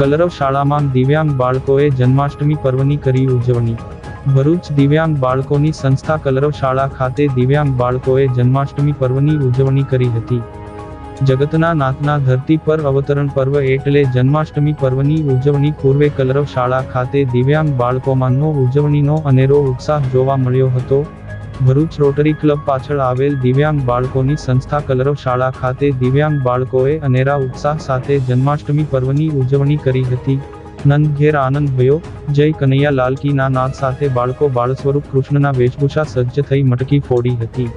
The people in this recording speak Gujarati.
કલરવ શાળામાં દિવ્યાંગ બાળકોએ જન્માષ્ટમી પર્વની કરી ઉજવણી. ભરૂચ દિવ્યાંગ બાળકોની સંસ્થા કલરવ શાળા ખાતે દિવ્યાંગ બાળકોએ જન્માષ્ટમી પર્વની ઉજવણી કરી હતી. જગતના નાથના ધરતી પર અવતરણ પર્વ એટલે જન્માષ્ટમી પર્વની ઉજવણી પૂર્વે કલરવ શાળા ખાતે દિવ્યાંગ બાળકોમાંનો ઉજવણીનો અનેરો ઉત્સાહ જોવા મળ્યો હતો. ભરૂચ રોટરી ક્લબ પાછળ આવેલ દિવ્યાંગ બાળકોની સંસ્થા કલરવ શાળા ખાતે દિવ્યાંગ બાળકોએ અનેરા ઉત્સાહ સાથે જન્માષ્ટમી પર્વની ઉજવણી કરી હતી. નંદ ઘેર આનંદ ભયો, જય કનૈયા લાલ કી ના નાદ સાથે બાળકો બાળ સ્વરૂપ કૃષ્ણના વેશભૂષા સજ્જ થઈ મટકી ફોડી હતી.